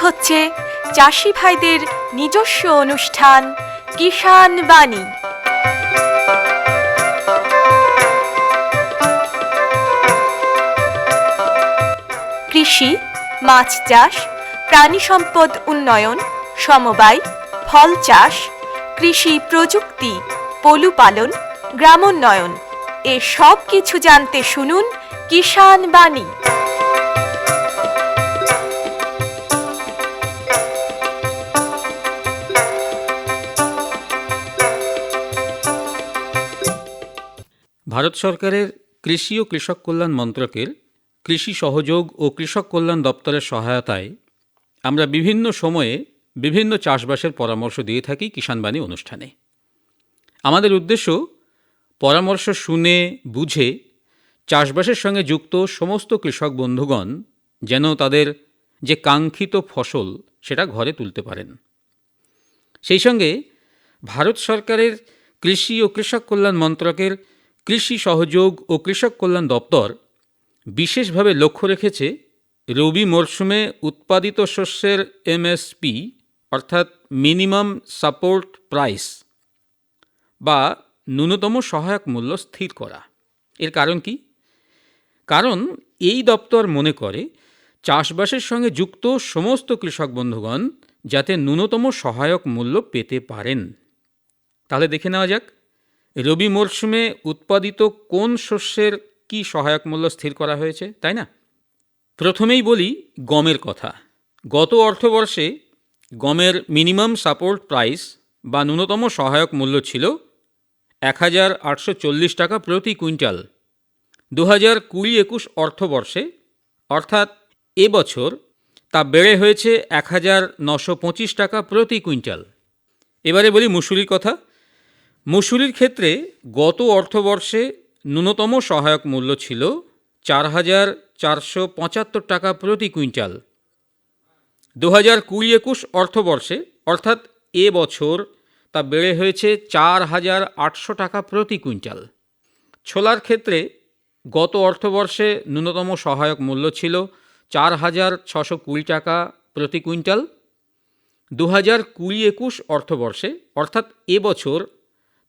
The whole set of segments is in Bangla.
হচ্ছে চাষি ভাইদের নিজস্ব অনুষ্ঠান কিষাণ বাণী। কৃষি, মাছ চাষ, প্রাণী সম্পদ উন্নয়ন, সমবায়, ফল চাষ, কৃষি প্রযুক্তি, পশুপালন, গ্রামোন্নয়ন এ সব কিছু জানতে শুনুন কিষাণ বাণী। ভারত সরকারের কৃষি ও কৃষক কল্যাণ মন্ত্রকের কৃষি সহযোগ ও কৃষক কল্যাণ দপ্তরের সহায়তায় আমরা বিভিন্ন সময়ে বিভিন্ন চাষবাসের পরামর্শ দিয়ে থাকি কিষাণ বাণী অনুষ্ঠানে। আমাদের উদ্দেশ্য পরামর্শ শুনে বুঝে চাষবাসের সঙ্গে যুক্ত সমস্ত কৃষক বন্ধুগণ যেন তাদের যে কাঙ্ক্ষিত ফসল সেটা ঘরে তুলতে পারেন। সেই সঙ্গে ভারত সরকারের কৃষি ও কৃষক কল্যাণ মন্ত্রকের কৃষি সহযোগ ও কৃষক কল্যাণ দপ্তর বিশেষভাবে লক্ষ্য রেখেছে রবি মরশুমে উৎপাদিত শস্যের এমএসপি অর্থাৎ মিনিমাম সাপোর্ট প্রাইস বা ন্যূনতম সহায়ক মূল্য স্থির করা। এর কারণ কি? কারণ এই দপ্তর মনে করে চাষবাসের সঙ্গে যুক্ত সমস্ত কৃষক বন্ধুগণ যাতে ন্যূনতম সহায়ক মূল্য পেতে পারেন। তাহলে দেখে নেওয়া যাক রবি মরশুমে উৎপাদিত কোন শস্যের কি সহায়ক মূল্য স্থির করা হয়েছে, তাই না? প্রথমেই বলি গমের কথা। গত অর্থবর্ষে গমের মিনিমাম সাপোর্ট প্রাইস বা ন্যূনতম সহায়ক মূল্য ছিল 1840 টাকা প্রতি কুইন্টাল। 2020-21 অর্থবর্ষে অর্থাৎ এবছর তা বেড়ে হয়েছে 1925 টাকা প্রতি কুইন্টাল। এবারে বলি মুসুরির কথা। মুসুরির ক্ষেত্রে গত অর্থবর্ষে ন্যূনতম সহায়ক মূল্য ছিল 4475 টাকা প্রতি কুইন্টাল। 2020-21 অর্থবর্ষে অর্থাৎ এ বছর তা বেড়ে হয়েছে 4800 টাকা প্রতি কুইন্টাল। ছোলার ক্ষেত্রে গত অর্থবর্ষে ন্যূনতম সহায়ক মূল্য ছিল 4620 টাকা প্রতি কুইন্টাল। 2020-21 অর্থবর্ষে অর্থাৎ এ বছর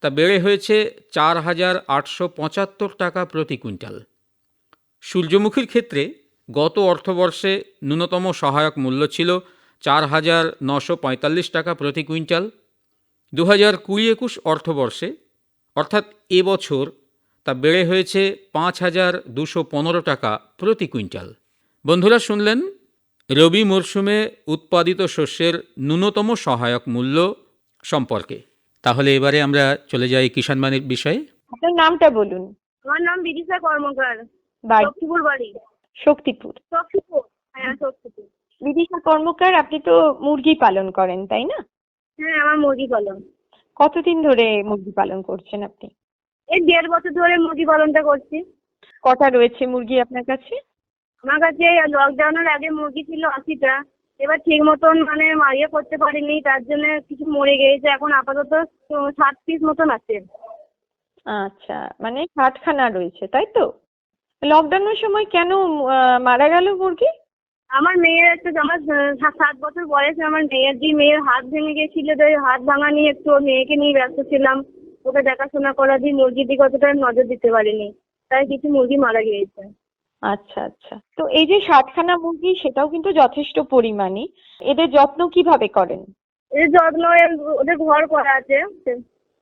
তা বেড়ে হয়েছে 4875 টাকা প্রতি কুইন্টাল। সূর্যমুখীর ক্ষেত্রে গত অর্থবর্ষে ন্যূনতম সহায়ক মূল্য ছিল 4945 টাকা প্রতি কুইন্টাল। 2020-21 অর্থবর্ষে অর্থাৎ এ বছর তা বেড়ে হয়েছে 5215 টাকা প্রতি কুইন্টাল। বন্ধুরা শুনলেন রবি মরশুমে উৎপাদিত শস্যের ন্যূনতম সহায়ক মূল্য সম্পর্কে। তাহলে এবারে আমরা চলে যাই কিষাণ বাণীর বিষয়ে। আপনার নামটা বলুন। আমার নাম বিদিশা কর্মকার, বাড়ি? শক্তিপুর বাড়ি। শক্তিপুর। হ্যাঁ, শক্তিপুর। বিদিশা কর্মকার, আপনি তো মুরগি পালন করেন, তাই না? হ্যাঁ, আমার মুরগি পালন। কতদিন ধরে মুরগি পালন করছেন আপনি? এই 1.5 বছর ধরে মুরগি পালনটা করছি। কটা রয়েছে মুরগি আপনার কাছে? আমার কাছে লকডাউনের আগে মুরগি ছিল 80টা। এবার ঠিক মতন মারিয়ে করতে পারিনি, তার জন্য কিছু মরে গিয়েছে। এখন আপাতত 7 পিস মতন আছে। আচ্ছা, মানে 60খানা রয়েছে, তাই তো? লকডাউনের সময় কেন মারা গেল মুরগি? আমার মেয়ের আমার 7 বছর বয়সে আমার মেয়ের হাত ভেঙে গেছিল। তাই হাত ভাঙা নিয়ে একটু মেয়েকে নিয়ে ব্যস্ত ছিলাম। ওকে দেখাশোনা করা দিয়ে মুরগির দিকে অতটা নজর দিতে পারিনি, তাই কিছু মুরগি মারা গিয়েছে। আচ্ছা আচ্ছা, তো এই যে 60খানা মুরগি, সেটাও কিন্তু যথেষ্ট পরিমাণই। এদের যত্ন কিভাবে করেন? এর যত্ন, ওদের ঘর করা আছে,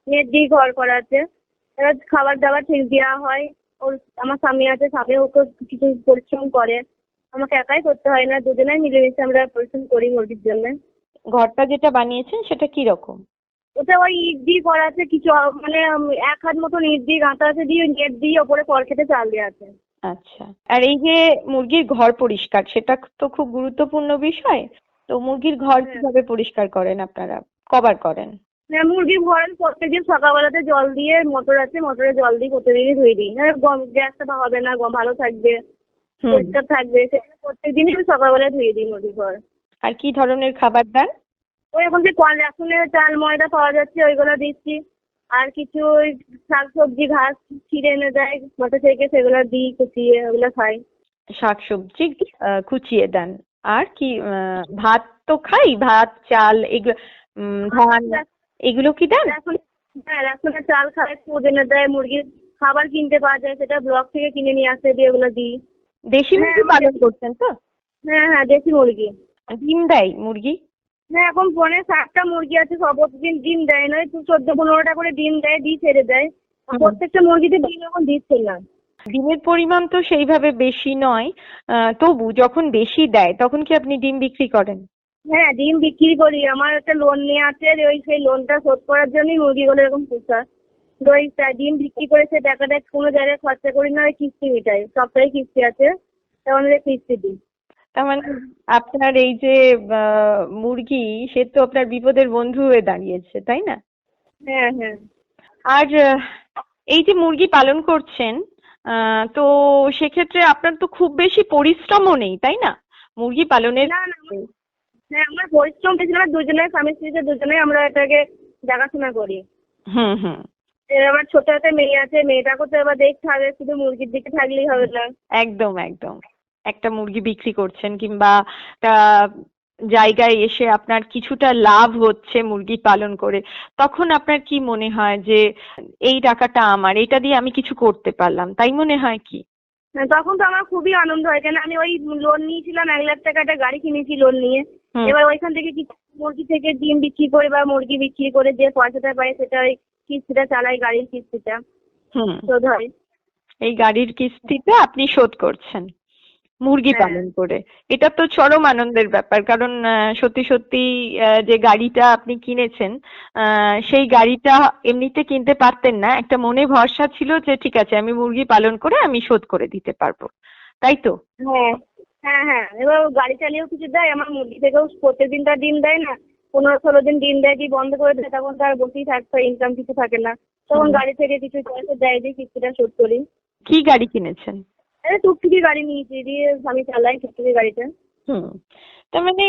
নেট দিয়ে ঘর করা আছে। এবার খাবার দাবার ঠিক দেওয়া হয়। ওর আমার স্বামী আছে, স্বামী ওকে কিছু পরিশ্রম করে। আমাকে একাই করতে হয় না, দুজনেই মিলেমিশে আমরা পরিশ্রম করি মুরগির জন্য। ঘরটা যেটা বানিয়েছেন সেটা কি রকম? ওটা ওই ইট দিয়ে করা আছে, কিছু 1 হাত মতন ইট দিয়ে গাঁথা আছে, দিয়ে নেট দিয়ে ওপরে খড়খেটে চাল দেওয়া আছে। আচ্ছা, আর এই যে মুরগির ঘর পরিষ্কার, সেটা তো খুব গুরুত্বপূর্ণ বিষয়। তো মুরগির ঘর কিভাবে পরিষ্কার করেন আপনারা, কবার করেন? হ্যাঁ, মুরগির ঘর প্রত্যেকদিন সকালবেলাতে জল দিয়ে, মোটর আছে, মোটরে জল দিয়ে প্রত্যেকদিনই ধুয়ে দিই। গ্যাসটা হবে না, ভালো থাকবে, পরিষ্কার থাকবে, সেখানে প্রত্যেকদিনই সকালবেলা ধুয়ে দিই মুরগির ঘর। আর কি ধরনের খাবার দেন? ওই এখন যে রেশনের চাল ময়দা পাওয়া যাচ্ছে, ওইগুলো দিচ্ছি। আর কিছু ওই শাকসবজি ঘাস ছিঁড়ে এনে দেয় মাঠে থেকে, সেগুলো দিই কুচিয়ে, ওগুলো খাই। শাকসবজি কুচিয়ে দেন। আর কি ভাত তো খাই, ভাত চাল এগুলো, ধান এগুলো কি দেন? রেশনের চাল খায়, খুদ এনে দেয়, মুরগির খাবার কিনতে পাওয়া যায়, সেটা ব্লক থেকে কিনে নিয়ে আসে, দিয়ে ওগুলো দিই। দেশি মুরগি পালন করছেন তো? হ্যাঁ, দেশি মুরগি। ডিম দেয় মুরগি? হ্যাঁ, এখন 60টা মুরগি আছে, সব প্রতিদিন ডিম দেয়, নয় 14-15টা করে ডিম দেয়, ছেড়ে দেয়। প্রত্যেকটা মুরগিতে ডিম এখন দিচ্ছে না। ডিমের পরিমাণ তো সেইভাবে বেশি নয়, তবু যখন বেশি দেয় তখন কি আপনি ডিম বিক্রি করেন? হ্যাঁ, ডিম বিক্রি করি। আমার একটা লোন নিয়ে আছে, সেই লোনটা শোধ করার জন্যই মুরগিগুলো এরকম পোষা। ওই ডিম বিক্রি করে সে টাকাটা কোনো জায়গায় খরচা করি না, ওই কিস্তি মিটাই। সপ্তাহে কিস্তি আছে, তখন কিস্তি দিই। তার মানে আপনার এই যে মুরগি, সে তো আপনার বিপদের বন্ধু হয়ে দাঁড়িয়েছে, তাই না? হ্যাঁ। আর এই যে মুরগি পালন করছেন, তো সেক্ষেত্রে আপনার তো খুব বেশি পরিশ্রমও নেই, তাই না মুরগি পালনের? না। হ্যাঁ, আমার পরিশ্রম বেশি না, দুজনে স্বামী স্ত্রীতে দুজনে আমরা এটাকে দেখাশোনা করি। হুম। আমার ছোট একটা মেয়ে আছে, মেয়েটাকে তো এবার দেখতে হবে, শুধু মুরগির দিকে থাকলেই হবে না। একদম। একটা মুরগি বিক্রি করছেন কিংবা একটা জায়গায় এসে আপনার কিছুটা লাভ হচ্ছে মুরগি পালন করে, তখন আপনার কি মনে হয় যে এই টাকাটা আমার, এটা দিয়ে আমি কিছু করতে পারলাম, তাই মনে হয় কি? তখন তো আমার খুবই আনন্দ হয়, কেন আমি ওই লোন নিয়েছিলাম 1 লাখ টাকা, একটা গাড়ি কিনেছি লোন নিয়ে। এবার ওইখান থেকে কিছু মুরগি থেকে ডিম বিক্রি করে বা মুরগি বিক্রি করে যে পয়সাটা পাই, সেটা ওই কিস্তিটা চালাই, গাড়ির কিস্তিটা শোধ হয়। এই গাড়ির কিস্তিটা আপনি শোধ করছেন মুরগি হ্যাঁ। পালন করে। এটা তো চরম আনন্দের ব্যাপার, কারণ সত্যি যে গাড়িটা আপনি কিনেছেন, সেই গাড়িটা এমনিতে কিনতে পারতেন না, একটা মনে ভরসা ছিল যে ঠিক আছে আমি মুরগি পালন করে আমি শোধ করে দিতে পারবো, তাই তো? হ্যাঁ। এবার গাড়ি চালিয়েও কিছু দেয়, আমার মুরগি থেকেও প্রত্যেকদিন তার ডিম দেয় না, 15-16 দিন ডিম দেয়, দিয়ে বন্ধ করে দেয়, তখন তার বসেই থাকতে হয়, ইনকাম কিছু থাকে না, তখন গাড়ি থেকে কিছু পয়সা দেয়, দিয়ে কিস্তিটা শোধ করি। কি গাড়ি কিনেছেন? টুকটুকি গাড়ি নিয়েছি, দিয়ে আমি চালাই টুকটুকি গাড়িটা। তার মানে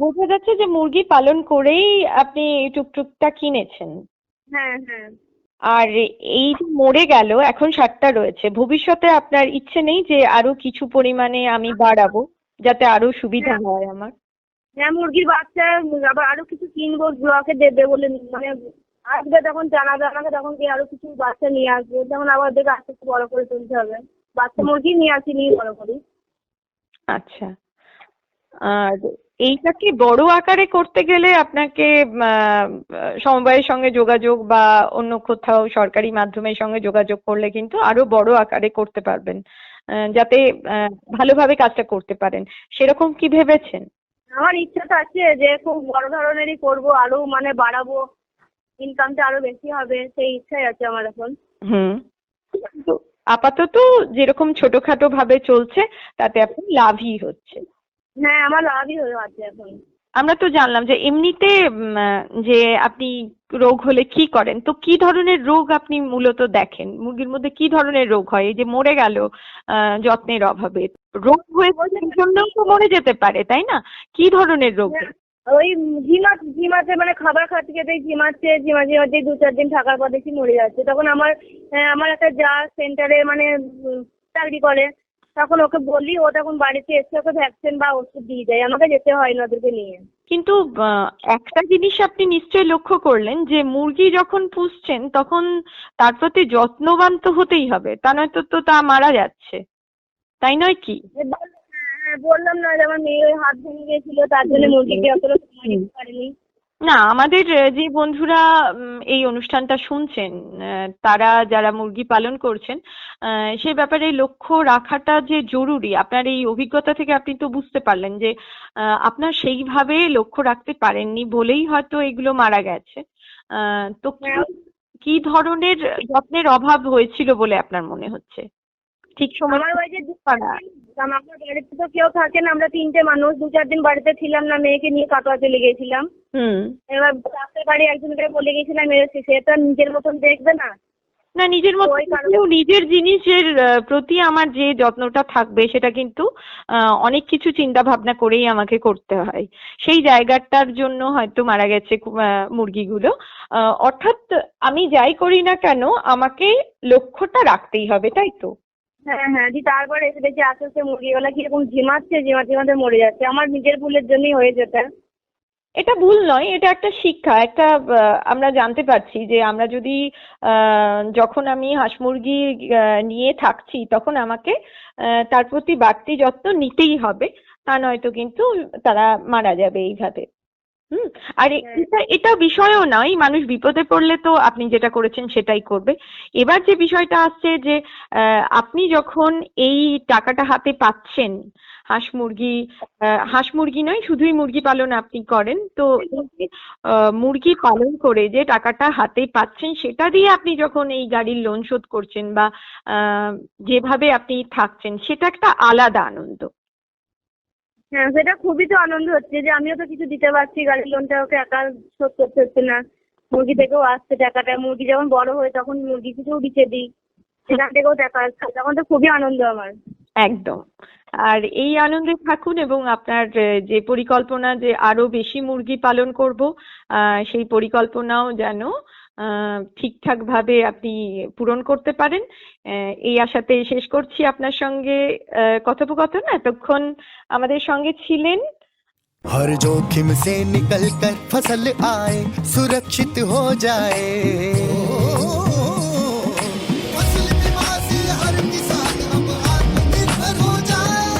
বোঝা যাচ্ছে যে মুরগি পালন করেই আপনি এই টুকটুকটা কিনেছেন। হ্যাঁ। আর এই যে মরে গেল, এখন 7টা রয়েছে, ভবিষ্যতে আপনার ইচ্ছে নেই যে আরো কিছু পরিমাণে আমি বাড়াবো যাতে আরো সুবিধা হয় আমার? হ্যাঁ, মুরগির বাচ্চা আবার আরো কিছু কিনবো, ব্লকে দেবে বলে, মানে আসবে তখন জানাবে আমাকে, তখন কি আরো কিছু বাচ্চা নিয়ে আসবো, তখন আবার ওদেরকে আস্তে আস্তে বড় করে তুলতে হবে। বাচ্চা মুরগি নিয়ে আসি, নিয়ে বড় করি। আচ্ছা। আর এইটাকে বড় আকারে করতে গেলে আপনাকে সমবায়ের সঙ্গে যোগাযোগ বা অন্য কোথাও সরকারি মাধ্যমের সঙ্গে যোগাযোগ করলে কিন্তু আরো বড় আকারে করতে পারবেন, যাতে ভালোভাবে কাজটা করতে পারেন। সেরকম কি ভেবেছেন? আমার ইচ্ছা তো আছে যে খুব বড় ধরনেরই করবো, আরো মানে বাড়াবো, ইনকামটা আরো বেশি হবে, সেই ইচ্ছাই আছে আমার এখন। তো আপাতত যেরকম ছোটখাটো ভাবে চলছে তাতে আপনি লাভই হচ্ছে। হ্যাঁ, আমার লাভই হয়ে আছে এখন। আমরা তো জানলাম যে এমনিতে যে আপনি রোগ হলে কি করেন, তো কি ধরনের রোগ আপনি মূলত দেখেন? মুরগির মধ্যে কি ধরনের রোগ হয়? এই যে মরে গেল যত্নের অভাবে, রোগ হয়েছে এই জন্যও তো মরে যেতে পারে, তাই না? কি ধরনের রোগ? ওই ঝিমাতে, মানে খাবার খাতে খেতে ঝিমাচ্ছে, ঝিমাতে 2-4 দিন থাকার পর দেখি মরে যাচ্ছে। তখন আমার একটা যা সেন্টারে মানে চাকরি করে, তখন ওকে বলি, ও তখন বাড়িতে এসে ওকে ভ্যাকসিন বা ওষুধ দিয়ে যায়, আমাকে যেতে হয় না ওদেরকে নিয়ে। কিন্তু একটা জিনিস আপনি নিশ্চয়ই লক্ষ্য করলেন যে মুরগি যখন পুষছেন তখন তার প্রতি যত্নবান তো হতেই হবে, তা নয়তো তো তা মারা যাচ্ছে, তাই নয় কি? হ্যাঁ, বললাম না যে আমার মেয়ে হাত ভেঙে গেছিল, তার জন্য মুরগিকে অতটা সময় দিতে পারিনি। না, আমাদের যে বন্ধুরা এই অনুষ্ঠানটা শুনছেন, তারা যারা মুরগি পালন করছেন, সেই ব্যাপারে লক্ষ্য রাখাটা যে জরুরি। আপনার এই অভিজ্ঞতা থেকে আপনি তো বুঝতে পারলেন যে আপনার সেইভাবে লক্ষ্য রাখতে পারেননি বলেই হয়তো এগুলো মারা গেছে। তো কি ধরনের যত্নের অভাব হয়েছিল বলে আপনার মনে হচ্ছে? ঠিক সময় আমার বাড়িতে আমার বাড়িতে তো কেউ থাকে না, আমরা 3টে মানুষ, 2-4 দিন বাড়িতে ছিলাম না, মেয়েকে নিয়ে কাটোয়া চলে গেছিলাম। এবার পাশের বাড়ি একজনকে বলে গেছিলাম, সে তো নিজের মতন দেখবে না। না, নিজের মতো নিজের জিনিসের প্রতি আমার যে যত্নটা থাকবে সেটা কিন্তু অনেক কিছু চিন্তা ভাবনা করেই আমাকে করতে হয়। সেই জায়গাটার জন্য হয়তো মারা গেছে মুরগিগুলো। অর্থাৎ আমি যাই করি না কেন আমাকে লক্ষ্যটা রাখতেই হবে, তাই তো? হ্যাঁ হ্যাঁ দি, তারপরে এসে দেখি আস্তে আস্তে মুরগিগুলা কিরকম ঝিমাতে মরে যাচ্ছে। আমার নিজের ভুলের জন্যই হয়েছে এটা। এটা ভুল নয়, এটা একটা শিক্ষা, একটা আমরা জানতে পারছি যে আমরা যদি যখন আমি হাঁস মুরগি নিয়ে থাকছি তখন আমাকে তার প্রতি বাড়তি যত্ন নিতেই হবে, তা নয়তো কিন্তু তারা মারা যাবে এইভাবে। হুম। আর এটা বিষয়ও নয়, মানুষ বিপদে পড়লে তো আপনি যেটা করেছেন সেটাই করবে। এবার যে বিষয়টা আসছে যে আপনি যখন এই টাকাটা হাতে পাচ্ছেন, হাঁস মুরগি নয়, শুধুই মুরগি পালন আপনি করেন, তো এই যে, মুরগি পালন করে যে টাকাটা হাতে পাচ্ছেন সেটা দিয়ে আপনি যখন এই গাড়ির লোন শোধ করছেন বা যেভাবে আপনি থাকছেন, সেটা একটা আলাদা আনন্দ। হ্যাঁ, সেটা খুবই তো আনন্দ হচ্ছে যে আমিও তো কিছু দিতে পারছি, গাড়ির লোনটা ওকে একা শোধ করতে হচ্ছে না। মুরগি থেকেও আসছে টাকাটা, মুরগি যখন বড় হয় তখন মুরগি কিছুও বিচে দিই, সেখান থেকেও টাকা আসছে, তখন তো খুবই আনন্দ আমার। একদম। আর এই আনন্দে থাকুন এবং আপনার যে পরিকল্পনা যে আরো বেশি মুরগি পালন করব, সেই পরিকল্পনাও যেন ঠিকঠাক ভাবে আপনি পূরণ করতে পারেন, এই আশাতে শেষ করছি আপনার সঙ্গে কথোপকথন। এতক্ষণ আমাদের সঙ্গে ছিলেন हर जोखिम से निकल कर फसल आए, सुरक्षित हो जाए। फसल बीमा से हर किसान अब आत्मनिर्भर हो जाए।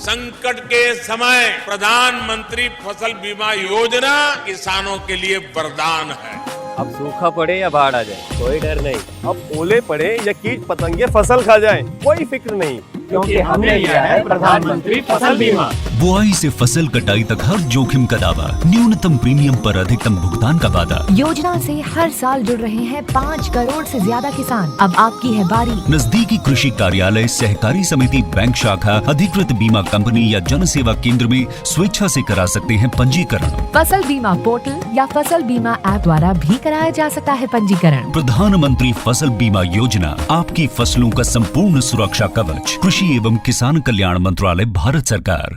संकट के समय प्रधानमंत्री फसल बीमा योजना किसानों के लिए वरदान है। अब सूखा पड़े या बाढ़ आ जाए कोई डर नहीं। अब ओले पड़े या कीट पतंगे फसल खा जाए कोई फिक्र नहीं, क्योंकि हमने लिया है प्रधानमंत्री फसल बीमा। बुआई से फसल कटाई तक हर जोखिम का दावा, न्यूनतम प्रीमियम पर अधिकतम भुगतान का वादा। योजना से हर साल जुड़ रहे हैं 5 करोड़ से ज्यादा किसान। अब आपकी है बारी। नजदीकी कृषि कार्यालय, सहकारी समिति, बैंक शाखा, अधिकृत बीमा कंपनी या जन सेवा केंद्र में स्वेच्छा से करा सकते हैं पंजीकरण। फसल बीमा पोर्टल या फसल बीमा ऐप द्वारा भी कराया जा सकता है पंजीकरण। प्रधानमंत्री फसल बीमा योजना, आपकी फसलों का संपूर्ण सुरक्षा कवच। कृषि एवं किसान कल्याण मंत्रालय, भारत सरकार।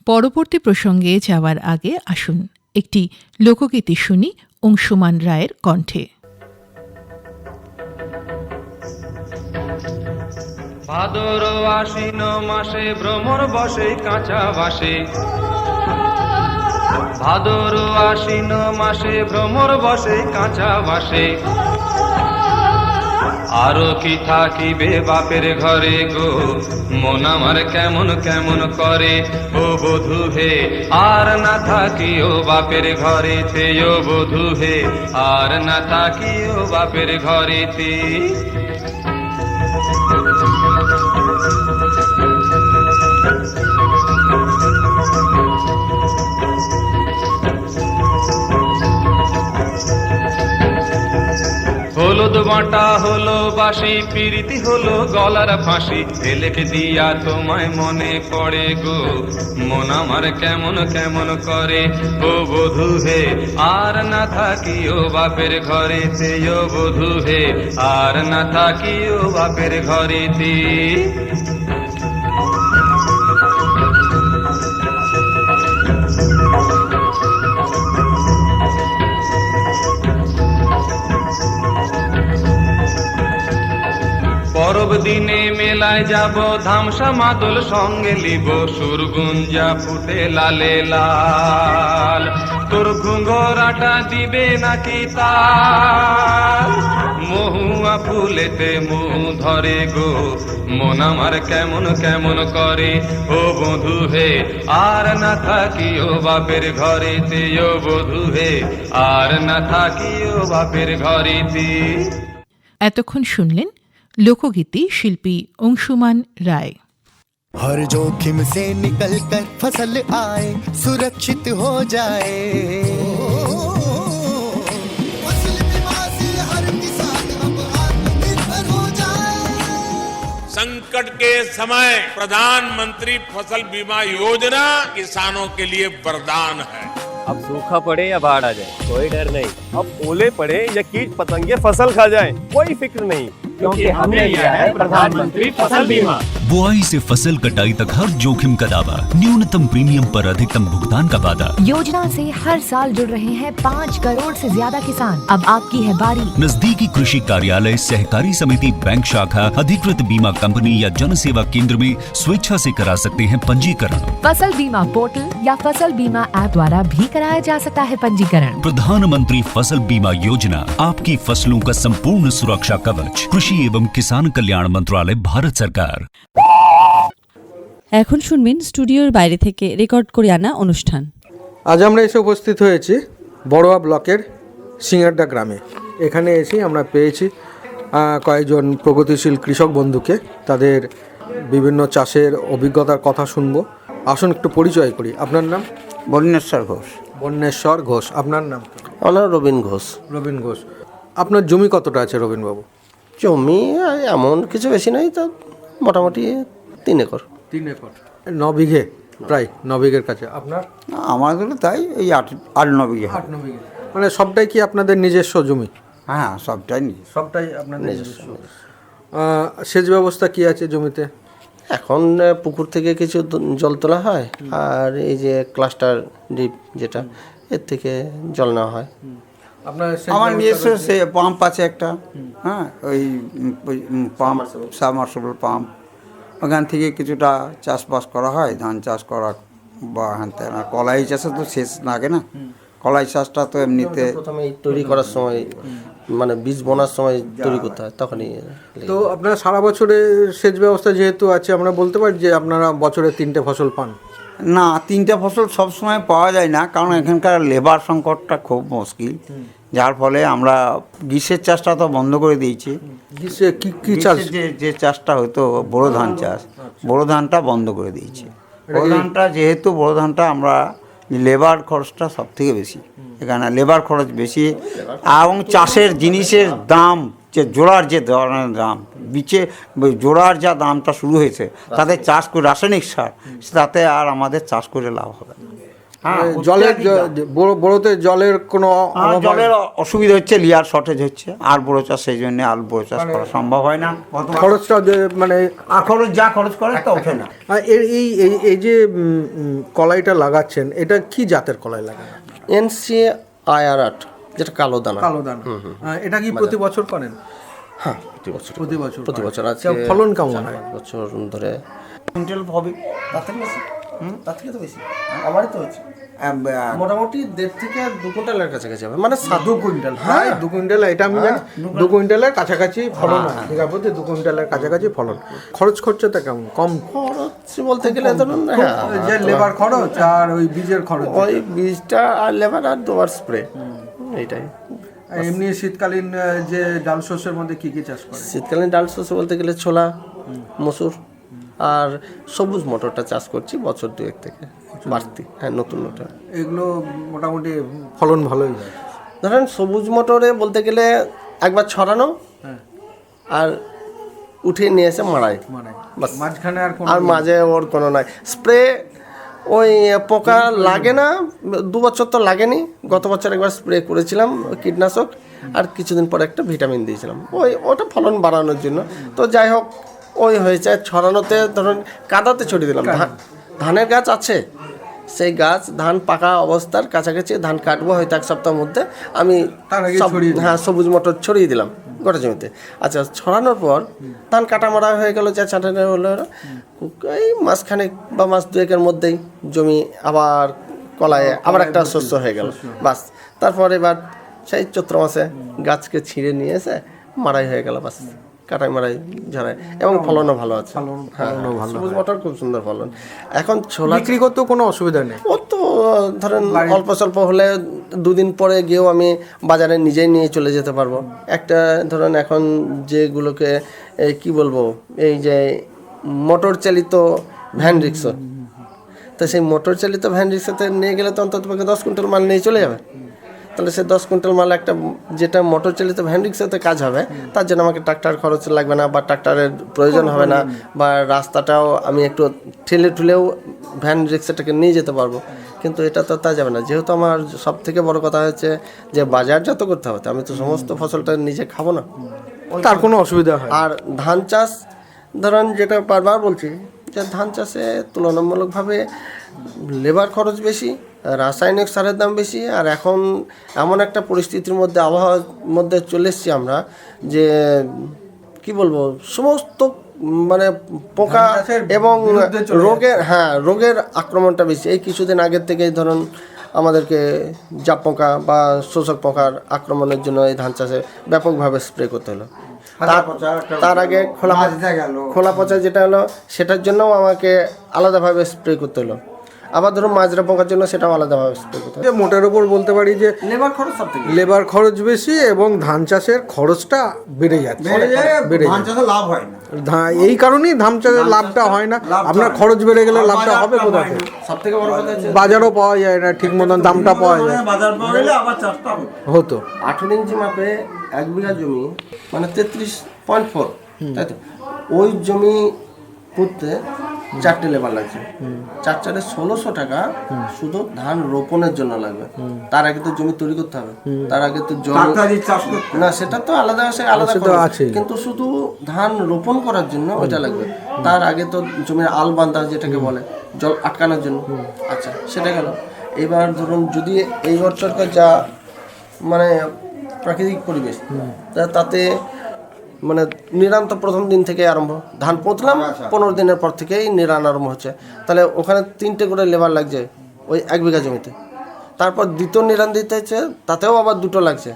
পরবর্তী প্রসঙ্গে যাওয়ার আগে আসুন একটি লোকগীতি শুনি অংশুমান রায়ের কণ্ঠে। ভাদর আশ্বিন মাসে ভ্রমর বসে কাঁচা বাসে, ভাদর আশ্বিন মাসে ভ্রমর বসে কাঁচা বাসে। আরো কি থাকিবে বাপের ঘরে গো, মন আমার কেমন কেমন করে। ও বধূ হে আর না থাকিও বাপের ঘরেতে, ও বধূ হে আর না থাকিও বাপের ঘরেতে। হলুদ বাটা হলো বাসি, পিরিতি হলো গলার ফাঁসি। ছেলেকে দিয়া তোমায় মনে পড়ে গো, মন আমার কেমন কেমন করে। ও বধূ হে আর না থাকিও বাপের ঘরেতে, ও বধূ হে আর না থাকিও বাপের ঘরেতে। পরব দিনে মেলায় যাব, ধামসা মাদল সঙ্গে লিব, সুরগুঞ্জা ফুটে লালে লাল। তোর ঘুঙ্গরাটা দিবে নাকি তাল, মহুয়া ফুলেতে মুহ ধরে গো, মন আমার কেমন কেমন করে। ও বধূ হে আর না থাকিও বাপের ঘরেতে, ও বধূ হে আর না থাকিও বাপের ঘরেতে। এতক্ষণ শুনলেন লোকগীতি শিল্পী অংশুমান রায়। हर जोखिम से निकल कर फसल आए, सुरक्षित हो जाए। फसल बीमा से हर किसान अब आत्मनिर्भर हो जाए। संकट के समय प्रधानमंत्री फसल बीमा योजना किसानों के लिए वरदान है। अब सूखा पड़े या बाढ़ आ जाए कोई डर नहीं। अब ओले पड़े या कीट पतंगे फसल खा जाए कोई फिक्र नहीं, क्योंकि हमने लिया है प्रधानमंत्री फसल बीमा। बुआई से फसल कटाई तक हर जोखिम का दावा, न्यूनतम प्रीमियम पर अधिकतम भुगतान का वादा। योजना से हर साल जुड़ रहे हैं 5 करोड़ से ज्यादा किसान। अब आपकी है बारी। नजदीकी कृषि कार्यालय, सहकारी समिति, बैंक शाखा, अधिकृत बीमा कंपनी या जन सेवा केंद्र में स्वेच्छा से करा सकते हैं पंजीकरण। फसल बीमा पोर्टल या फसल बीमा ऐप द्वारा भी कराया जा सकता है पंजीकरण। प्रधानमंत्री फसल बीमा योजना, आपकी फसलों का संपूर्ण सुरक्षा कवच। कृषि एवं किसान कल्याण मंत्रालय, भारत सरकार। এখন শুনবেন স্টুডিওর বাইরে থেকে রেকর্ড করে আনা অনুষ্ঠান। আজ আমরা এসে উপস্থিত হয়েছি বড়োয়া ব্লকের সিঙ্গারডা গ্রামে। এখানে এসে আমরা পেয়েছি কয়েকজন প্রগতিশীল কৃষক বন্ধুকে, তাদের বিভিন্ন চাষের অভিজ্ঞতার কথা শুনবো। আসুন একটু পরিচয় করি। আপনার নাম? বন্যেশ্বর ঘোষ। বন্যেশ্বর ঘোষ। আপনার নাম? আমার রবীন ঘোষ। রবীন ঘোষ। আপনার জমি কতটা আছে রবীনবাবু? জমি এমন কিছু বেশি নাই, তো মোটামুটি 3 একর। 3 একর, 9 বিঘে, প্রায় 9 বিঘের কাছে। আপনার? আমাদের তাই এই 8-9 বিঘে। 8-9 বিঘে, মানে সবটাই কি আপনাদের নিজস্ব জমি? হ্যাঁ, সবটাই সবটাই আপনাদের নিজস্ব। সেচ ব্যবস্থা কি আছে জমিতে? এখন পুকুর থেকে কিছু জল তোলা হয়, আর এই যে ক্লাস্টার ডিপ যেটা, এর থেকে জল নেওয়া হয়। আমার নিজস্ব সে পাম্প আছে একটা, হ্যাঁ, ওই পাম্প, সাবমার্সিবল পাম্প, ওখান থেকে কিছুটা চাষবাস করা হয়, ধান চাষ করা বা হ্যান তেন। কলাই চাষে তো শেষ লাগে না, কলাই চাষটা তো এমনিতে প্রথমে তৈরি করার সময়, মানে বীজ বোনার সময় তৈরি করতে হয়, তখনই। তো আপনারা সারা বছরে সেচ ব্যবস্থা যেহেতু আছে, আমরা বলতে পারি যে আপনারা বছরে 3টে ফসল পান? না, 3টে ফসল সবসময় পাওয়া যায় না, কারণ এখানকার লেবার সংকটটা খুব মুশকিল, যার ফলে আমরা গ্রীষ্মের চাষটা তো বন্ধ করে দিয়েছি। গ্রীষ্মে কী চাষ? যে চাষটা হতো বড়ো ধান চাষ, বড়ো ধানটা বন্ধ করে দিয়েছি। বড়ো ধানটা যেহেতু বড়ো ধানটা আমরা লেবার খরচটা সব থেকে বেশি, এখানে লেবার খরচ বেশি, এবং চাষের জিনিসের দাম, যে জোড়ার যে ধরনের দাম, বিচে জোড়ার যা দামটা শুরু হয়েছে, তাতে চাষ করে রাসায়নিক সার, তাতে আর আমাদের চাষ করে লাভ হবে না। জলের বড়োতে জলের কোনো জলের অসুবিধা হচ্ছে, লিয়ার শর্টেজ হচ্ছে, আর বড়ো চাষ সেই জন্য আর বড়ো চাষ করা সম্ভব হয় না। খরচটা মানে খরচ যা খরচ করে তা ওঠে না। এই যে কলাইটা লাগাচ্ছেন, এটা কি জাতের কলাই লাগান? NCIR8, যেটা কালো দানা। কালো দানা। এটা কি প্রতি বছর করেন? হ্যাঁ, প্রতি বছর। আছে ফলন কেমন হয়? বছর ধরে কুইন্টাল হবে, তার থেকে তো বেশি আমারই তো হচ্ছে মোটামুটি 1.5 থেকে 2 কুইন্টালের কাছাকাছি হবে, মানে 2 কুইন্টাল। হ্যাঁ, 2 কুইন্টাল, এটা আমি জানি। 2 কুইন্টালের কাছাকাছি ফলন হয়, ঠিক আছে, 2 কুইন্টালের কাছাকাছি ফলন। খরচটা কেমন? কম খরচ বলতে গেলে ধরুন, যে লেবার খরচ আর ওই বীজের খরচ, ওই বীজটা আর লেবার আর 2বার স্প্রে, এইটাই। এমনি শীতকালীন যে ডাল শস্যের মধ্যে কি কি চাষ করে? শীতকালীন ডাল শস্য বলতে গেলে ছোলা, মসুর আর সবুজ মটরটা চাষ করছি বছর 2 থেকে বাড়তি। হ্যাঁ, নতুন মটর, এগুলো মোটামুটি ফলন ভালোই হয়। ধরেন সবুজ মটরে বলতে গেলে একবার ছড়ানো, আর উঠিয়ে নিয়ে এসে মারাই, মাঝখানে আর মাঝে ওর কোনো নাই স্প্রে। ওই পোকা লাগে না, 2 বছর তো লাগেনি। গত বছর একবার স্প্রে করেছিলাম কীটনাশক, আর কিছুদিন পরে একটা ভিটামিন দিয়েছিলাম, ওটা ফলন বাড়ানোর জন্য। তো যাই হোক, ওই হয়েছে। ছড়ানোতে ধরুন কাদাতে ছড়িয়ে দিলাম। ধানের গাছ আছে, সেই গাছ ধান পাকা অবস্থার কাছাকাছি, ধান কাটবো হয়তো 1 সপ্তাহের মধ্যে, আমি সবুজ মটর ছড়িয়ে দিলাম গোটা জমিতে। আচ্ছা, ছড়ানোর পর ধান কাটা মারা হয়ে গেল, যা ছাঁটানো হলো, এই মাসখানেক বা মাস 2-এর মধ্যেই জমি আবার কলায় আবার একটা শস্য হয়ে গেল, বাস। তারপর এবার সেই চৈত্র মাসে গাছকে ছিঁড়ে নিয়ে এসে মারাই হয়ে গেল, বাস। কাটাই মারাই ঝাড়াই, এবং ফলনও ভালো আছে। সবুজ মটর খুব সুন্দর ফলন। এখন ছোলা বিক্রি করতেও কোনো অসুবিধা নেই। ও তো ধরেন অল্প স্বল্প হলে 2 দিন পরে গিয়েও আমি বাজারে নিজেই নিয়ে চলে যেতে পারবো। একটা ধরেন এখন যেগুলোকে কি বলবো, এই যে মোটর চালিত ভ্যান রিক্সা, তো সেই মোটর চালিত ভ্যান রিক্সাতে নিয়ে গেলে তো অন্তত 10 কুইন্টাল মাল নিয়ে চলে যাবে। তাহলে সে 10 কুইন্টাল মাল একটা, যেটা মোটর চালিত ভ্যান রিক্সাতে কাজ হবে, তার জন্য আমাকে ট্রাক্টর খরচ লাগবে না, বা ট্রাক্টরের প্রয়োজন হবে না, বা রাস্তাটাও আমি একটু ঠেলেও ভ্যান রিক্সাটাকে নিয়ে যেতে পারবো। কিন্তু এটা তো তা যাবে না, যেহেতু আমার সব থেকে বড় কথা হচ্ছে যে বাজারজাত করতে হবে। আমি তো সমস্ত ফসলটা নিজে খাবো না, তার কোনো অসুবিধা হয়। আর ধান চাষ ধরেন যেটা বারবার বলছি যে ধান চাষে তুলনামূলকভাবে লেবার খরচ বেশি, রাসায়নিক সারের দাম বেশি, আর এখন এমন একটা পরিস্থিতির মধ্যে আবহাওয়ার মধ্যে চলে এসেছি আমরা যে কি বলবো, সমস্ত মানে পোকা এবং রোগের আক্রমণটা বেশি। এই কিছুদিন আগের থেকেই ধরুন আমাদেরকে জাপ পোকা বা শোষক পোকার আক্রমণের জন্য এই ধান চাষে ব্যাপকভাবে স্প্রে করতে হলো। তার আগে খোলা পচা যেটা হলো সেটার জন্যও আমাকে আলাদাভাবে স্প্রে করতে হলো। আবার ধরুন মাজরা পোকার জন্য সেটাও আলাদাভাবে স্প্রে করতে হলো। মোটের উপর বলতে পারি যে লেবার খরচ সব থেকে লেবার খরচ বেশি এবং ধান চাষের খরচটা বেড়ে যাচ্ছে, ধান চাষে লাভ হয় না। এই কারণেই ধান চাষের লাভটা হয় না। আপনার খরচ বেড়ে গেলে লাভটা হবে কোথা থেকে? সব থেকে বড় কথা হচ্ছে বাজারও পাওয়া যায় না ঠিক মতন, দামটা পাওয়া যায় বাজার পাওয়া গেলে আবার চাষটা হতো। 18 ইঞ্চি মাপে 1 বিঘা জমি মানে 33.4, তাই তো? ওই জমি পুঁততে 4টে লেবার লাগছে, 4 1600 টাকা শুধু ধান রোপণের জন্য লাগবে। তার আগে তো জমি তৈরি করতে হবে, তার আগে তো জল না, সেটা তো আলাদা আছে, কিন্তু শুধু ধান রোপণ করার জন্য ওইটা লাগবে। তার আগে তো জমির আল বান্ধা যেটাকে বলে, জল আটকানোর জন্য। আচ্ছা, সেটা গেল। এবার ধরুন যদি এই বছরকার যা মানে প্রাকৃতিক পরিবেশ, তাতে মানে নিরান তো প্রথম দিন থেকে আরম্ভ, ধান পুঁতলাম 15 দিনের পর থেকেই নিরান আরম্ভ হচ্ছে। তাহলে ওখানে 3টে করে লেবার লাগছে ওই 1 বিঘা জমিতে। তারপর দ্বিতীয় নিরান দিতে হচ্ছে, তাতেও আবার 2টো লাগছে।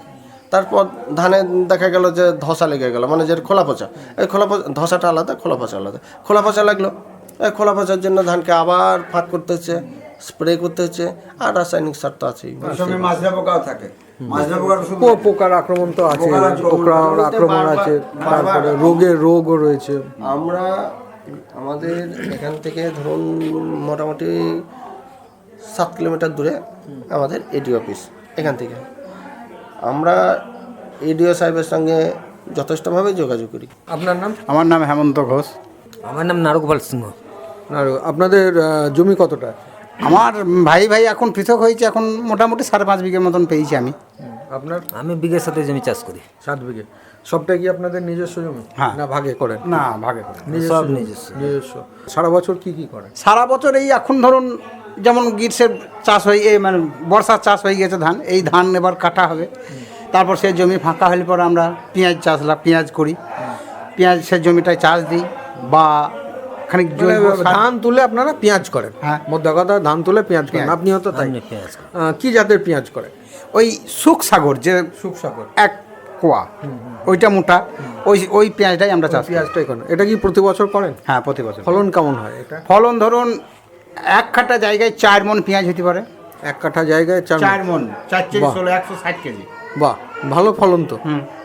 তারপর ধানে দেখা গেল যে ধসা লেগে গেল, মানে যে খোলা পচা, এই খোলা পচা ধসাটা আলাদা, খোলা পচা আলাদা। খোলা পচা লাগলো, এই খোলা পচার জন্য ধানকে আবার ফাঁক করতে হচ্ছে, স্প্রে করতে হচ্ছে, আর রাসায়নিক সার তো আছেই। মাজরা পোকাও থাকে, পোকার আক্রমণ তো আছে, পোকার আক্রমণ আছে, তারপরে রোগও রয়েছে। আমরা আমাদের এখান থেকে ধরুন মোটামুটি 7 কিলোমিটার দূরে আমাদের এডি অফিস। এখান থেকে আমরা এডিও সাহেবের সঙ্গে যথেষ্টভাবে যোগাযোগ করি। আপনার নাম? আমার নাম হেমন্ত ঘোষ। আমার নাম নারগোপাল সিংহ। আপনাদের জমি কতটা? আমার ভাই এখন পৃথক হয়েছে, এখন মোটামুটি 5.5 বিঘের মতন পেয়েছি আমি। আপনার? আমি বিঘের সাথে জমি চাষ করি। 7 বিঘে। সবটা কি আপনাদের নিজস্ব জমি? হ্যাঁ। না ভাগে করেন? না, ভাগে করেন। সব নিজস্ব। সারা বছর কি করেন? সারা বছর এই এখন ধরুন যেমন গ্রীষ্মের চাষ মানে বর্ষার চাষ হয়ে গেছে ধান, এই ধান এবার কাটা হবে। তারপর সেই জমি ফাঁকা হলে পরে আমরা পেঁয়াজ করি, পেঁয়াজ সে জমিটায় চাষ দিই, বা খানিক ধান তুলে আপনারা পেঁয়াজ করেন? হ্যাঁ, মধ্যে কথা ধান তুলে পেঁয়াজ করেন। আপনি হয়তো তাই। কি জাতের পেঁয়াজ করেন? ওই সুখসাগর, যে সুখসাগর 1 কোয়া, ওইটা মোটা, ওই পেঁয়াজটাই আমরা চাষ। পেঁয়াজটাই করেন? এটা কি প্রতি বছর করেন? হ্যাঁ, প্রতি বছর। ফলন কেমন হয় এটা? ফলন ধরুন 1 কাঠা জায়গায় 4 মণ পেঁয়াজ হতে পারে। 1 কাঠা জায়গায় 4 মণ, 4 কেজি 160 কেজি। বাহ, ভালো ফলন তো।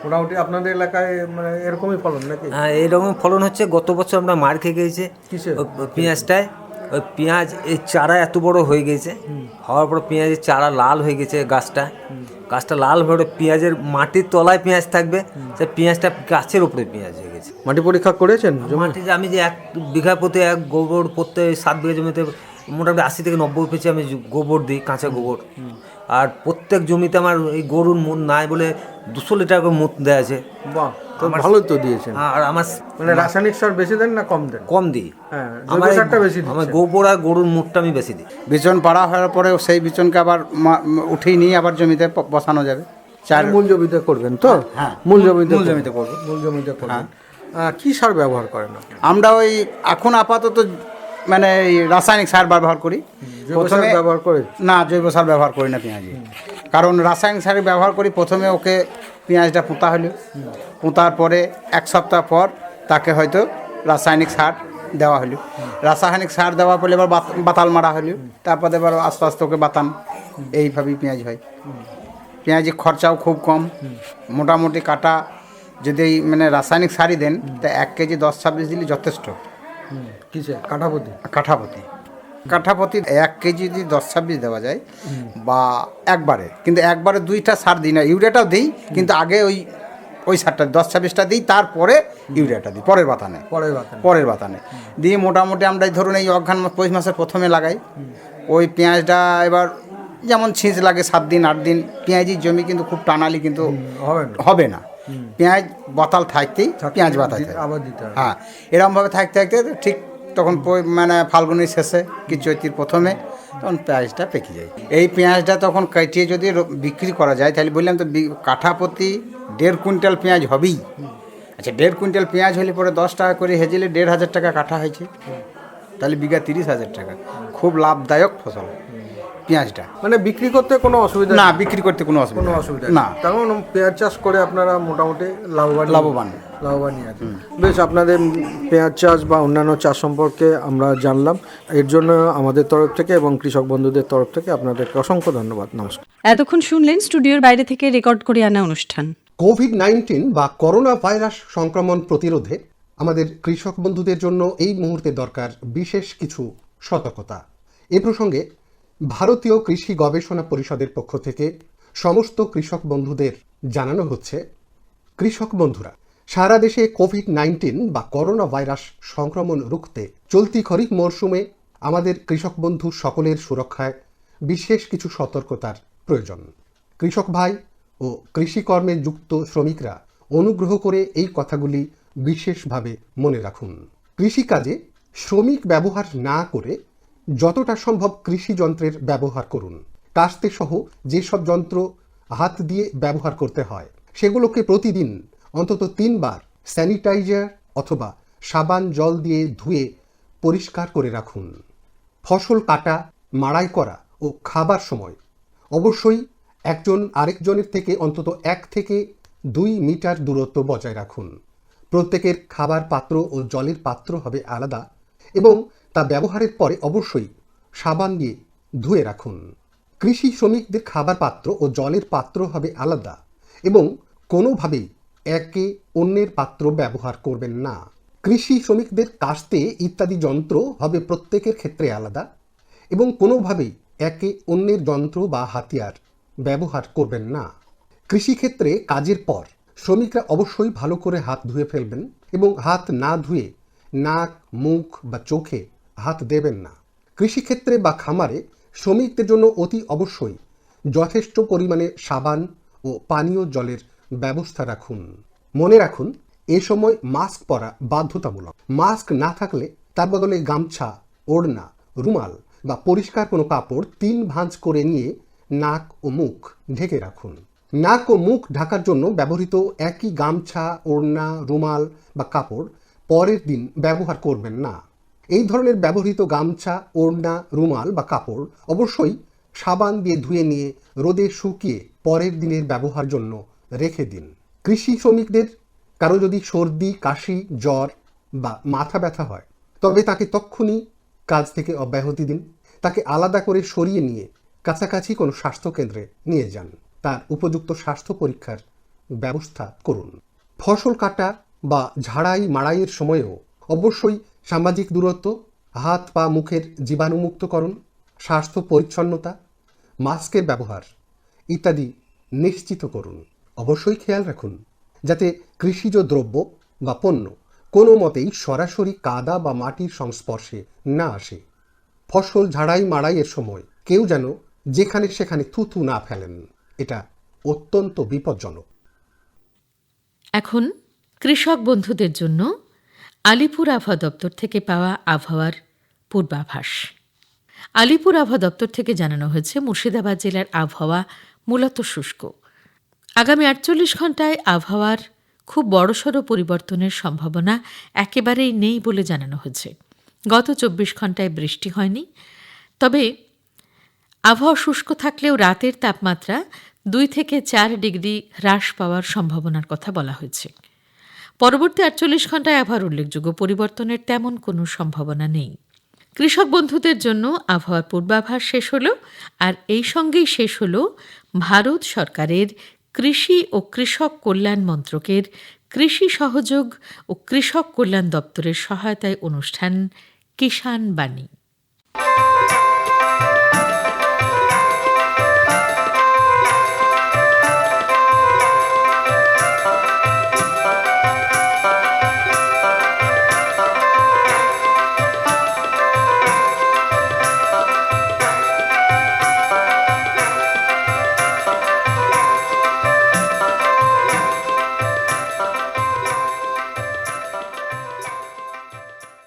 মোটামুটি আপনাদের এলাকায় মানে এরকমই ফলন নাকি? হ্যাঁ, এইরকম ফলন হচ্ছে। গত বছর আমরা মার খেয়ে গেছি পেঁয়াজটায়। ওই পেঁয়াজ এই চারা এত বড় হয়ে গেছে, হওয়ার পর পেঁয়াজের চারা লাল হয়ে গেছে, গাছটা লাল হয়ে পেঁয়াজের মাটির তলায় পেঁয়াজ থাকবে, সে পেঁয়াজটা গাছের উপরে পেঁয়াজ হয়ে গেছে। মাটি পরীক্ষা করেছেন? মাটি আমি যে 1 বিঘা প্রতি গোবর প্রত্যে 7 বিঘা জমিতে মোটামুটি 80 থেকে 90 পেঁচে আমি গোবর দিই, কাঁচা গোবর। আর প্রত্যেক জমিতে আমার এই গরুর মুত নাই বলে 200 লিটার করে মুত দেওয়া আছে। বাহ, তো ভালোই তো দিয়েছেন। আর আমার মানে রাসায়নিক সার বেশি দেন না কম দেন? কম দিই। হ্যাঁ, জৈব সারটা বেশি দিই। আমার গোবর আর গরুর মুতটা আমি বেশি দিই। বিচন পাড়া হওয়ার পরে সেই বিচনকে আবার উঠিয়ে নিয়ে আবার জমিতে বসানো যাবে। মূল জমিতে করবেন তো? হ্যাঁ, মূল জমিতে করবো। মূল জমিতে করবেন। কি সার ব্যবহার করেন? আমরা ওই এখন আপাতত মানে রাসায়নিক সার ব্যবহার করি। প্রথমে ব্যবহার করি না, জৈব সার ব্যবহার করি না পেঁয়াজে, কারণ রাসায়নিক সার ব্যবহার করি। প্রথমে ওকে পেঁয়াজটা পোঁতা হলো, পোঁতার পরে 1 সপ্তাহ পর তাকে হয়তো রাসায়নিক সার দেওয়া হলো। রাসায়নিক সার দেওয়ার পরে এবার বাতাল মারা হলো, তারপরে এবার আস্তে আস্তে ওকে বাতান, এইভাবেই পেঁয়াজ হয়। পেঁয়াজের খরচাও খুব কম, মোটামুটি কাটা যদি মানে রাসায়নিক সারই দেন তা 1 কেজি 10-26 দিলে যথেষ্ট। কিসে? কাঠাপতি? কাঠাপতি 1 কেজি যদি 10-26 দেওয়া যায়, বা একবারে, কিন্তু একবারে 2টা সার দিই না, ইউরিয়াটাও দিই, কিন্তু আগে ওই সারটা 10-26টা দিই, তারপরে ইউরিয়াটা দিই পরের বাতানে দিয়ে মোটামুটি আমরা ধরুন এই অঘ্রাণ পৌষ মাসের প্রথমে লাগাই। ওই পেঁয়াজটা এবার যেমন ছিঁচ লাগে 7 দিন 8 দিন, পেঁয়াজির জমি কিন্তু খুব টানালি কিন্তু হবে না। পেঁয়াজ বতাল থাকতেই পেঁয়াজ বাতা আবার দিতে হয়। হ্যাঁ, এরকমভাবে থাকতে থাকতে ঠিক তখন মানে ফাল্গুনের শেষে কি চৈতির প্রথমে তখন পেঁয়াজটা পেকে যায়। এই পেঁয়াজটা তখন কাটিয়ে যদি বিক্রি করা যায় তাহলে বললাম তো কাঠা প্রতি 1.5 কুইন্টাল পেঁয়াজ হবেই। আচ্ছা, 1.5 কুইন্টাল পেঁয়াজ হলে পরে 10 টাকা করে হেজেলে 1,500 টাকা কাঠা হয়েছে, তাহলে বিঘা 30,000 টাকা। খুব লাভদায়ক ফসল পেঁয়াজটা। মানে বিক্রি করতে কোনো অসুবিধা না, বিক্রি করতে কোনো অসুবিধা না। তার মানে পেঁয়াজ চাষ করে আপনারা মোটামুটি লাভবানই আছেন। বেশ, আপনাদের পেঁয়াজ চাষ বা অন্যান্য চাষ সম্পর্কে আমরা জানলাম। এর জন্য আমাদের তরফ থেকে এবং কৃষক বন্ধুদের তরফ থেকে আপনাদেরকে অসংখ্য ধন্যবাদ। নমস্কার। এতক্ষণ শুনলেন স্টুডিওর বাইরে থেকে রেকর্ড করে আনা অনুষ্ঠান। কোভিড-19 বা করোনা ভাইরাস সংক্রমণ প্রতিরোধে আমাদের কৃষক বন্ধুদের জন্য এই মুহূর্তে দরকার বিশেষ কিছু সতর্কতা। এ প্রসঙ্গে ভারতীয় কৃষি গবেষণা পরিষদের পক্ষ থেকে সমস্ত কৃষক বন্ধুদের জানানো হচ্ছে, কৃষক বন্ধুরা, সারা দেশে কোভিড-19 বা করোনা ভাইরাস সংক্রমণ রুখতে চলতি খরিফ মরশুমে আমাদের কৃষক বন্ধু সকলের সুরক্ষায় বিশেষ কিছু সতর্কতার প্রয়োজন। কৃষক ভাই ও কৃষিকর্মে যুক্ত শ্রমিকরা অনুগ্রহ করে এই কথাগুলি বিশেষভাবে মনে রাখুন। কৃষিকাজে শ্রমিক ব্যবহার না করে যতটা সম্ভব কৃষি যন্ত্রের ব্যবহার করুন। কাস্তে সহ যেসব যন্ত্র হাত দিয়ে ব্যবহার করতে হয় সেগুলোকে প্রতিদিন অন্তত 3 বার স্যানিটাইজার অথবা সাবান জল দিয়ে ধুয়ে পরিষ্কার করে রাখুন। ফসল কাটা, মাড়াই করা ও খাবার সময় অবশ্যই একজন আরেকজনের থেকে অন্তত 1 থেকে 2 মিটার দূরত্ব বজায় রাখুন। প্রত্যেকের খাবার পাত্র ও জলের পাত্র হবে আলাদা এবং তা ব্যবহারের পরে অবশ্যই সাবান দিয়ে ধুয়ে রাখুন। কৃষি শ্রমিকদের খাবার পাত্র ও জলের পাত্র হবে আলাদা এবং কোনোভাবেই একে অন্যের পাত্র ব্যবহার করবেন না। কৃষি শ্রমিকদের কাস্তে ইত্যাদি যন্ত্র হবে প্রত্যেকের ক্ষেত্রে আলাদা এবং কোনোভাবেই একে অন্যের যন্ত্র বা হাতিয়ার ব্যবহার করবেন না। কৃষিক্ষেত্রে কাজের পর শ্রমিকরা অবশ্যই ভালো করে হাত ধুয়ে ফেলবেন এবং হাত না ধুয়ে নাক, মুখ বা চোখে হাত দেবেন না। কৃষিক্ষেত্রে বা খামারে শ্রমিকদের জন্য অতি অবশ্যই যথেষ্ট পরিমাণে সাবান ও পানীয় জলের ব্যবস্থা রাখুন। মনে রাখুন, এ সময় মাস্ক পরা বাধ্যতামূলক। মাস্ক না থাকলে তার বদলে গামছা, ওড়না, রুমাল বা পরিষ্কার কোনো কাপড় 3 ভাঁজ করে নিয়ে নাক ও মুখ ঢেকে রাখুন। নাক ও মুখ ঢাকার জন্য ব্যবহৃত একই গামছা, ওড়না, রুমাল বা কাপড় পরের দিন ব্যবহার করবেন না। এই ধরনের ব্যবহৃত গামছা, ওড়না, রুমাল বা কাপড় অবশ্যই সাবান দিয়ে ধুয়ে নিয়ে রোদে শুকিয়ে পরের দিনের ব্যবহার জন্য রেখে দিন। কৃষি শ্রমিকদের কারো যদি সর্দি, কাশি, জ্বর বা মাথা ব্যথা হয় তবে তাকে তক্ষুনি কাজ থেকে অব্যাহতি দিন। তাকে আলাদা করে সরিয়ে নিয়ে কাছাকাছি কোনো স্বাস্থ্যকেন্দ্রে নিয়ে যান। তার উপযুক্ত স্বাস্থ্য পরীক্ষার ব্যবস্থা করুন। ফসল কাটা বা ঝাড়াই মাড়াইয়ের সময়েও অবশ্যই সামাজিক দূরত্ব, হাত পা মুখের জীবাণুমুক্তকরণ, স্বাস্থ্য পরিচ্ছন্নতা, মাস্কের ব্যবহার ইত্যাদি নিশ্চিত করুন। অবশ্যই খেয়াল রাখুন যাতে কৃষিজ দ্রব্য বা পণ্য কোনো মতেই সরাসরি কাদা বা মাটির সংস্পর্শে না আসে। ফসল ঝাড়াই মাড়াইয়ের সময় কেউ যেন যেখানে সেখানে থুথু না ফেলেন, এটা অত্যন্ত বিপজ্জনক। এখন কৃষক বন্ধুদের জন্য আলিপুর আবহাওয়া দপ্তর থেকে পাওয়া আবহাওয়ার পূর্বাভাস। আলিপুর আবহাওয়া দপ্তর থেকে জানানো হয়েছে, মুর্শিদাবাদ জেলার আবহাওয়া মূলত শুষ্ক। আগামী 48 ঘন্টায় আবহাওয়ার খুব বড়সড় পরিবর্তনের সম্ভাবনা একেবারেই নেই বলে জানানো হয়েছে। গত 24 ঘন্টায় বৃষ্টি হয়নি, তবে আবহাওয়া শুষ্ক থাকলেও রাতের তাপমাত্রা 2 থেকে 4 ডিগ্রি হ্রাস পাওয়ার সম্ভাবনার কথা বলা হয়েছে। পরবর্তী 48 ঘন্টায় আবহাওয়ার উল্লেখযোগ্য পরিবর্তনের তেমন কোনো সম্ভাবনা নেই। কৃষক বন্ধুদের জন্য আবহাওয়ার পূর্বাভাস শেষ হলো, আর এই সঙ্গেই শেষ হলো ভারত সরকারের কৃষি ও কৃষক কল্যাণ মন্ত্রকের কৃষি সহযোগ ও কৃষক কল্যাণ দপ্তরের সহায়তায় অনুষ্ঠান কিষাণ বাণী।